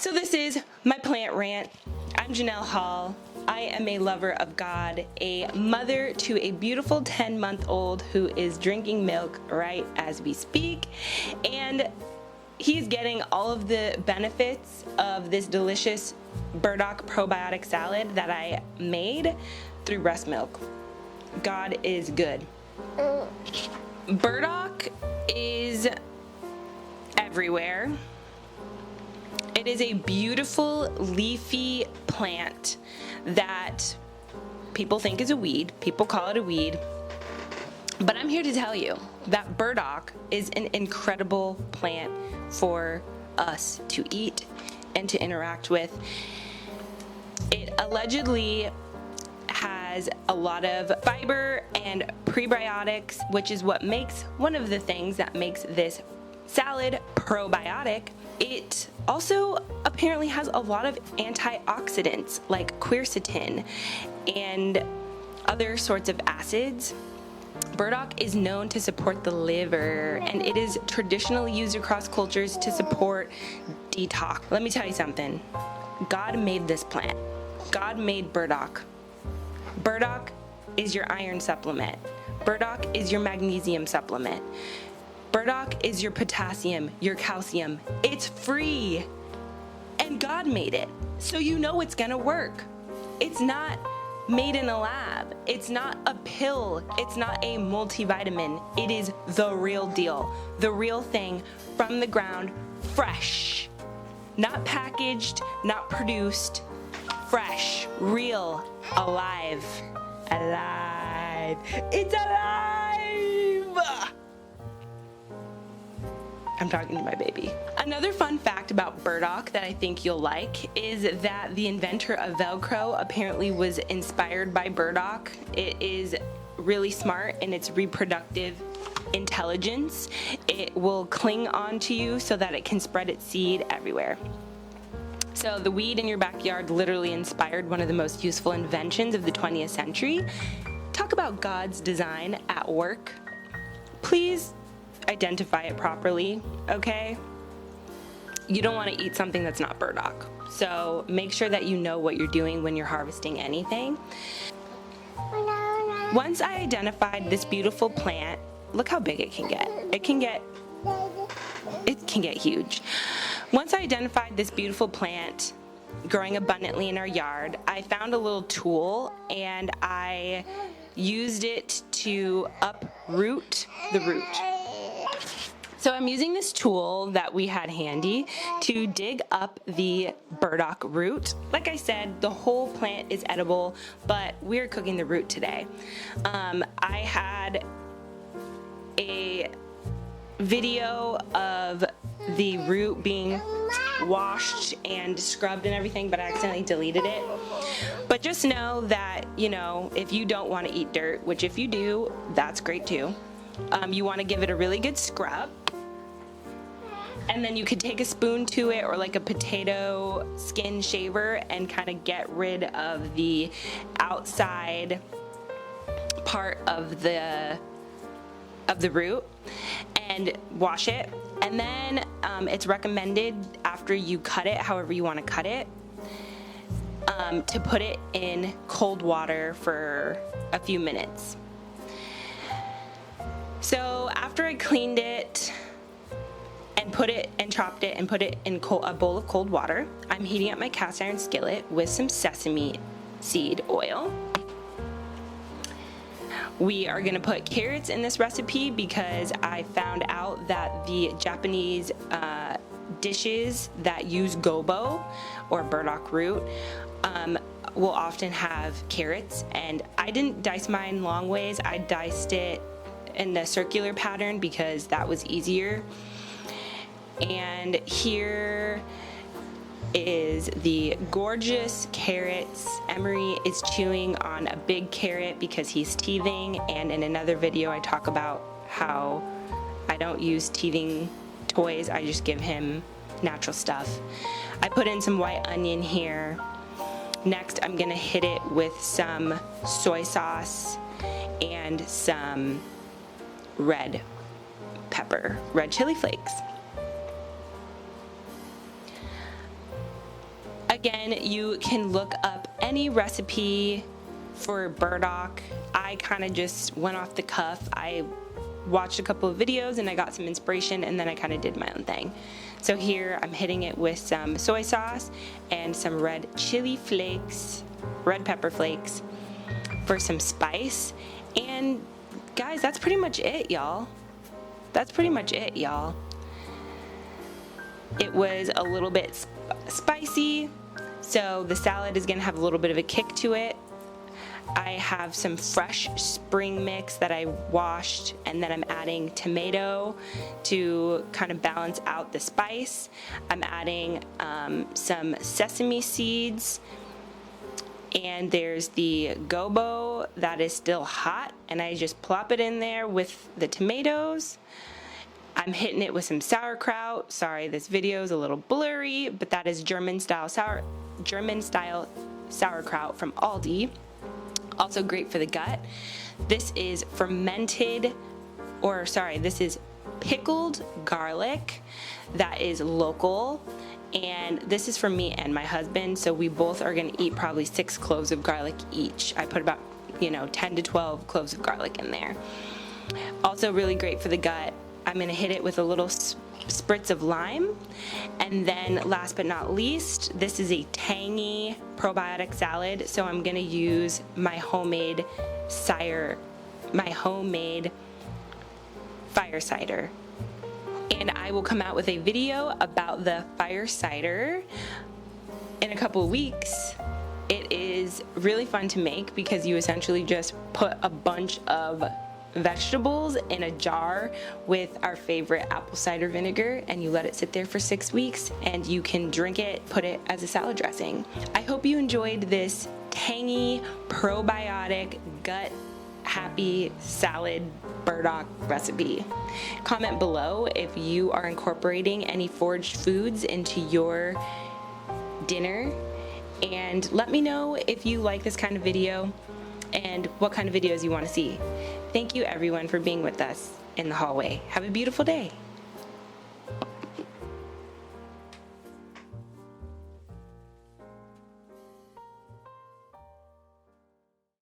So this is my plant rant. I'm Janelle Hall. I am a lover of God, a mother to a beautiful 10-month-old who is drinking milk right as we speak, and he's getting all of the benefits of this delicious burdock probiotic salad that I made through breast milk. God is good. Burdock is everywhere. It is a beautiful leafy plant that people think is a weed. People call it a weed. But I'm here to tell you that burdock is an incredible plant for us to eat and to interact with. It allegedly has a lot of fiber and prebiotics, which is what makes one of the things that makes this salad probiotic. It also apparently has a lot of antioxidants like quercetin and other sorts of acids. Burdock is known to support the liver, and it is traditionally used across cultures to support detox. Let me tell you something. God made this plant. God made burdock. Burdock is your iron supplement. Burdock is your magnesium supplement. Burdock is your potassium, your calcium. It's free. And God made it. So you know it's gonna work. It's not made in a lab. It's not a pill. It's not a multivitamin. It is the real deal. The real thing from the ground, fresh. Not packaged, not produced. Fresh, real, alive. Alive. It's alive! I'm talking to my baby. Another fun fact about burdock that I think you'll like is that the inventor of Velcro apparently was inspired by burdock. It is really smart in its reproductive intelligence. It will cling onto you so that it can spread its seed everywhere. So the weed in your backyard literally inspired one of the most useful inventions of the 20th century. Talk about God's design at work. Please identify it properly, okay? You don't want to eat something that's not burdock. So make sure that you know what you're doing when you're harvesting anything. Once I identified this beautiful plant, look how big it can get. It can get huge. Once I identified this beautiful plant growing abundantly in our yard, I found a little tool and I used it to uproot the root. So I'm using this tool that we had handy to dig up the burdock root. Like I said, the whole plant is edible, but we're cooking the root today. I had a video of the root being washed and scrubbed and everything, but I accidentally deleted it. But just know that, you know, if you don't want to eat dirt, which if you do, that's great too, you want to give it a really good scrub. And then you could take a spoon to it or like a potato skin shaver and kind of get rid of the outside part of the root and wash it. And then it's recommended after you cut it, however you want to cut it, to put it in cold water for a few minutes. So after I cleaned it and put it and chopped it and put it in a bowl of cold water, I'm heating up my cast iron skillet with some sesame seed oil. We are going to put carrots in this recipe because I found out that the Japanese dishes that use gobo or burdock root will often have carrots, and I didn't dice mine long ways. I diced it in the circular pattern because that was easier. And here is the gorgeous carrots. Emery is chewing on a big carrot because he's teething, and in another video I talk about how I don't use teething toys, I just give him natural stuff. I put in some white onion here. Next I'm gonna hit it with some soy sauce and some red pepper, red chili flakes. Again, you can look up any recipe for burdock. I kind of just went off the cuff. I watched a couple of videos and I got some inspiration, and then I kind of did my own thing. So here I'm hitting it with some soy sauce and some red chili flakes, red pepper flakes for some spice. And guys, that's pretty much it, y'all. That's pretty much it, y'all. It was a little bit spicy, so the salad is gonna have a little bit of a kick to it. I have some fresh spring mix that I washed, and then I'm adding tomato to kind of balance out the spice. I'm adding some sesame seeds, and there's the gobo that is still hot, and I just plop it in there with the tomatoes. I'm hitting it with some sauerkraut. Sorry, this video is a little blurry, but that is German style sauerkraut from Aldi. Also great for the gut. This is this is pickled garlic that is local, and this is for me and my husband, so we both are gonna eat probably 6 cloves of garlic each. I put about 10 to 12 cloves of garlic in there. Also really great for the gut. I'm gonna hit it with a little spritz of lime. And then last but not least, this is a tangy probiotic salad, so I'm gonna use my homemade fire cider. And I will come out with a video about the fire cider in a couple of weeks. It is really fun to make because you essentially just put a bunch of vegetables in a jar with our favorite apple cider vinegar, and you let it sit there for 6 weeks, and you can drink it, put it as a salad dressing. I hope you enjoyed this tangy, probiotic, gut happy salad burdock recipe. Comment below if you are incorporating any foraged foods into your dinner, and let me know if you like this kind of video and what kind of videos you want to see. Thank you everyone for being with us in the hallway. Have a beautiful day.